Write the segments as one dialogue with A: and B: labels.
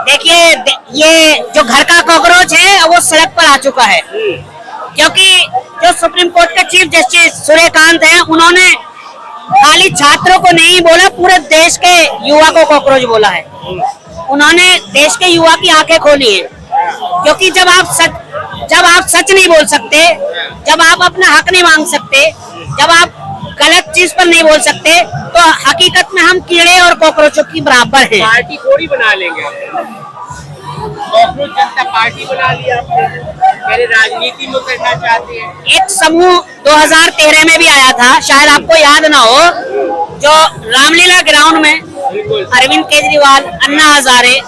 A: देखिए, ये जो घर का कॉकरोच है वो सड़क पर आ चुका है, क्योंकि जो सुप्रीम कोर्ट के चीफ जस्टिस सूर्यकांत हैं, उन्होंने खाली छात्रों को नहीं बोला, पूरे देश के युवा को कॉकरोच बोला है। उन्होंने देश के युवा की आंखें खोली है, क्योंकि जब आप सच नहीं बोल सकते, जब आप अपना हक नहीं मांग सकते, जब आप गलत चीज पर नहीं बोल सकते, तो हकीकत में हम कीड़े और कॉकरोचों की बराबर हैं।
B: पार्टी थोड़ी बना लेंगे, कॉकरोच जनता पार्टी बना लिया आपने, मेरे राजनीति में करना चाहते हैं।
A: एक समूह 2013 में भी आया था, शायद आपको याद ना हो, जो रामलीला ग्राउंड में अरविंद केजरीवाल, अन्ना हजारे,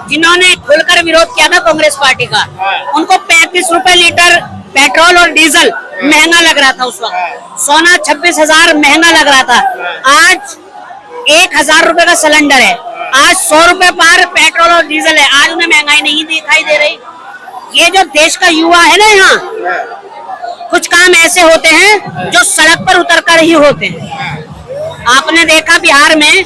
A: जिन्होंने खुलकर विरोध किया था कांग्रेस पार्टी का, उनको 35 रुपए लीटर पेट्रोल और डीजल महंगा लग रहा था उस वक्त, सोना 26,000 महंगा लग रहा था। आज 1,000 रुपए का सिलेंडर है, आज 100 रुपए पर पेट्रोल और डीजल है, आज उन्हें महंगाई नहीं दिखाई दे रही। ये जो देश का युवा है ना, यहाँ कुछ काम ऐसे होते हैं जो सड़क पर उतरकर ही होते हैं। आपने देखा बिहार में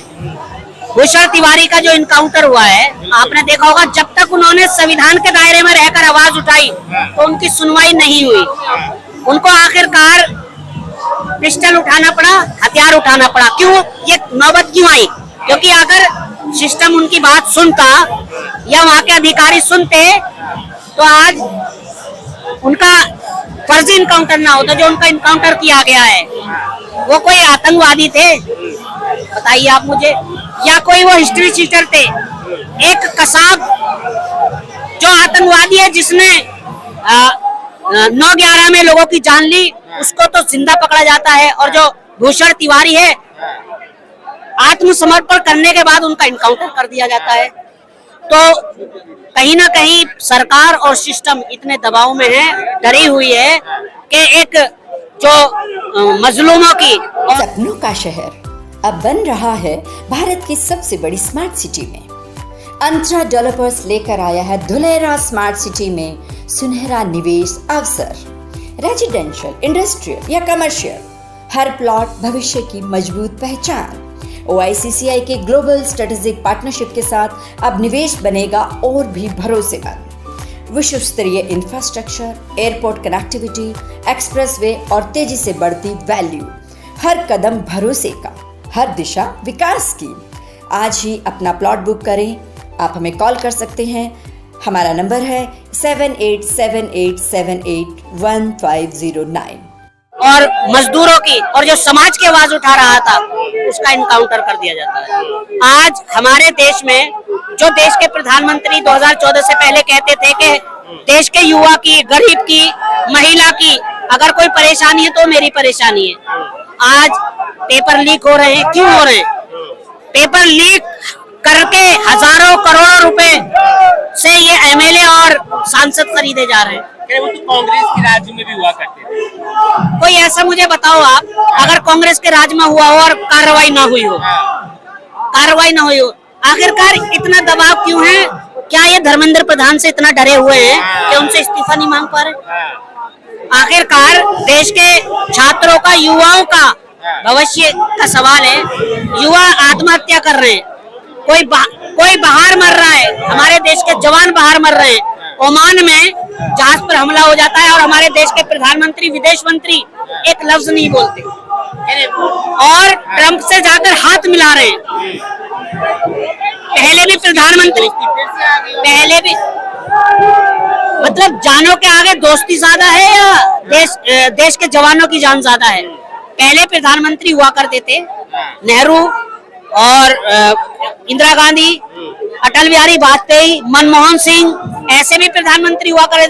A: भूषण तिवारी का जो इनकाउंटर हुआ है, आपने देखा होगा, जब तक उन्होंने संविधान के दायरे में रहकर आवाज उठाई तो उनकी सुनवाई नहीं हुई। उनको आखिरकार पिस्टल उठाना पड़ा, हथियार उठाना पड़ा। क्यों ये नौबत क्यों आई? क्योंकि अगर सिस्टम उनकी बात सुनता या वहां के अधिकारी सुनते तो आज उनका फर्जी इनकाउंटर ना होता जो उनका इनकाउंटर किया गया है। वो कोई आतंकवादी थे, बताइए आप मुझे, या कोई वो हिस्ट्री चीटर थे? एक कसाब जो आतंकवादी है, जिसने 9/11 में लोगों की जान ली, उसको तो जिंदा पकड़ा जाता है, और जो भूषण तिवारी है, आत्मसमर्पण करने के बाद उनका इनकाउंटर कर दिया जाता है। तो कहीं ना कहीं सरकार और सिस्टम इतने दबाव में है, डरी हुई है कि एक जो मजलूमों की
C: सपनों का शहर अब बन रहा है भारत की सबसे बड़ी स्मार्ट सिटी में। अंतरा डेवलपर्स लेकर आया है धुलेरा स्मार्ट सिटी में सुनहरा निवेश अवसर। रेजिडेंशियल, इंडस्ट्रियल या कमर्शियल, हर प्लॉट भविष्य की मजबूत पहचान। OICCI के ग्लोबल स्ट्रेटेजिक पार्टनरशिप के साथ अब निवेश बनेगा और भी भरोसेमंद। विश्व स्तरीय इंफ्रास्ट्रक्चर, एयरपोर्ट कनेक्टिविटी, एक्सप्रेसवे और तेजी से बढ़ती वैल्यू। हर कदम भरोसे का, हर दिशा विकास की। आज ही अपना प्लॉट बुक करें। आप हमें कॉल कर सकते हैं। हमारा नंबर है 7878781509।
A: और मजदूरों की और जो समाज की आवाज उठा रहा था, उसका इनकाउंटर कर दिया जाता है। आज हमारे देश में जो देश के प्रधानमंत्री 2014 से पहले कहते थे कि देश के युवा की, गरीब की, महिला की अगर कोई परेशानी है तो मेरी परेशानी है, आज पेपर लीक हो रहे हैं। क्यों हो रहे हैं? पेपर लीक करके हजारों करोड़ों रुपए से ये MLA और सांसद खरीदे जा रहे हैं।
B: वो तो कांग्रेस के राज्य में भी हुआ करते थे।
A: कोई ऐसा मुझे बताओ आप, अगर कांग्रेस के राज में हुआ हो और कार्रवाई ना हुई हो, आखिरकार इतना दबाव क्यों है? क्या ये धर्मेंद्र प्रधान से इतना डरे हुए हैं कि उनसे इस्तीफा नहीं मांग पा रहे? आखिरकार देश के छात्रों का, युवाओं का भविष्य का सवाल है। युवा आत्महत्या कर रहे हैं, कोई बाहर मर रहा है, हमारे देश के जवान बाहर मर रहे हैं। ओमान में जहाज पर हमला हो जाता है और हमारे देश के प्रधानमंत्री, विदेश मंत्री एक लफ्ज नहीं बोलते और ट्रंप से जाकर हाथ मिला रहे हैं। पहले भी प्रधानमंत्री, मतलब जानों के आगे दोस्ती ज्यादा है या देश के जवानों की जान ज्यादा है? पहले प्रधानमंत्री हुआ करते थे नेहरू और इंदिरा गांधी, अटल बिहारी वाजपेयी, मनमोहन सिंह, ऐसे भी प्रधानमंत्री हुआ करते,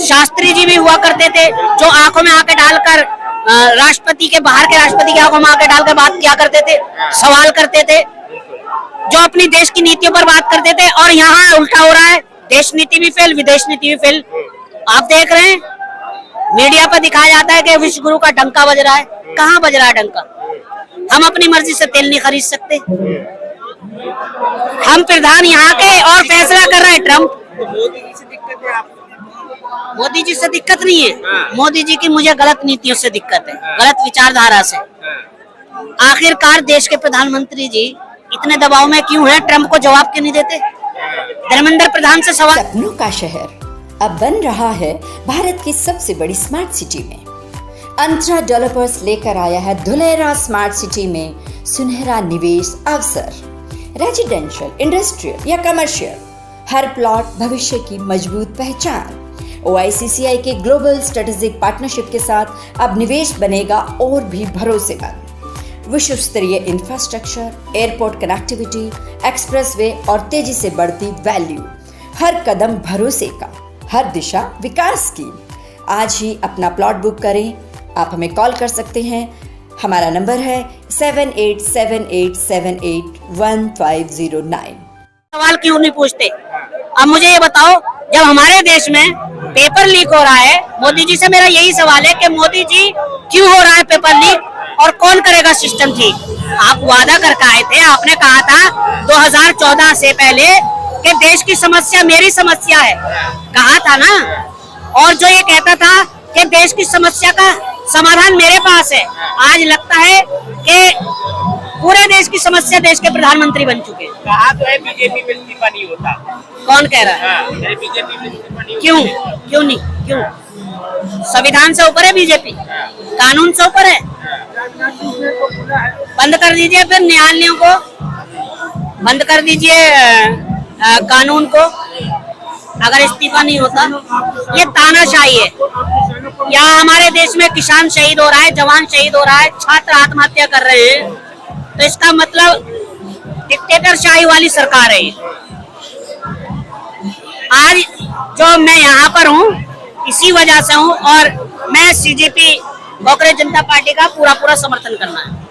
A: शास्त्री जी भी हुआ करते थे, जो आंखों में आंखें डालकर राष्ट्रपति के, बाहर के राष्ट्रपति की आंखों में आंखें डालकर बात किया करते थे, सवाल करते थे, जो अपनी देश की नीतियों पर बात करते थे। और यहाँ उल्टा हो रहा है, देश नीति भी फेल, विदेश नीति भी फेल। आप देख रहे हैं मीडिया पर दिखाया जाता है कि विश्व गुरु का डंका बज रहा है। कहाँ बज रहा है डंका? हम अपनी मर्जी से तेल नहीं खरीद सकते। हम प्रधान यहाँ के और फैसला कर रहे हैं ट्रम्प।
B: मोदी जी से दिक्कत है आपको?
A: मोदी जी से दिक्कत नहीं है, मोदी जी की मुझे गलत नीतियों से दिक्कत है, गलत विचारधारा से। आखिरकार देश के प्रधानमंत्री जी इतने दबाव में क्यों हैं? ट्रम्प को जवाब क्यों नहीं देते? धर्मेंद्र प्रधान से सवाल।
C: सपनों का शहर अब बन रहा है भारत की सबसे बड़ी स्मार्ट सिटी में। अंतरा डेवलपर्स लेकर आया है धुलेरा स्मार्ट सिटी में सुनहरा निवेश अवसर। रेजिडेंशियल, इंडस्ट्रियल या कमर्शियल, हर प्लॉट भविष्य की मजबूत पहचान। OICCI के ग्लोबल स्ट्रेटेजिक पार्टनरशिप के साथ अब निवेश बनेगा और भी भरोसेमंद। विश्व स्तरीय इंफ्रास्ट्रक्चर, एयरपोर्ट कनेक्टिविटी, एक्सप्रेसवे और तेजी से बढ़ती वैल्यू। हर कदम भरोसे का, हर दिशा विकास की। आज ही अपना प्लॉट बुक करें। आप हमें कॉल कर सकते हैं। हमारा नंबर है 7878781509।
A: सवाल क्यों नहीं पूछते? अब मुझे ये बताओ, जब हमारे देश में पेपर लीक हो रहा है, मोदी जी से मेरा यही सवाल है कि मोदी जी क्यों हो रहा है पेपर लीक और कौन करेगा सिस्टम ठीक? आप वादा करके आए थे, आपने कहा था 2014 से पहले कि देश की समस्या मेरी समस्या है, कहा था ना। और जो ये कहता था कि देश की समस्या का समाधान मेरे पास है, आज लगता है कि पूरे देश की समस्या देश के प्रधानमंत्री बन चुके हैं।
B: कहा तो है बीजेपी में इस्तीफा नहीं होता।
A: कौन कह रहा है?
B: बीजेपी में इस्तीफा नहीं
A: क्यों?
B: होता।
A: क्यों नहीं? क्यों? संविधान से ऊपर है बीजेपी, कानून से ऊपर है। बंद कर दीजिए फिर न्यायालयों को, बंद कर दीजिए कानून को, अगर इस्तीफा नहीं होता। ये तानाशाही है। यहाँ हमारे देश में किसान शहीद हो रहा है, जवान शहीद हो रहा है, छात्र आत्महत्या कर रहे हैं, तो इसका मतलब डिक्टेटरशाही वाली सरकार है। आज जो मैं यहाँ पर हूँ इसी वजह से हूँ, और मैं CJP कांग्रेस जनता पार्टी का पूरा समर्थन करना है।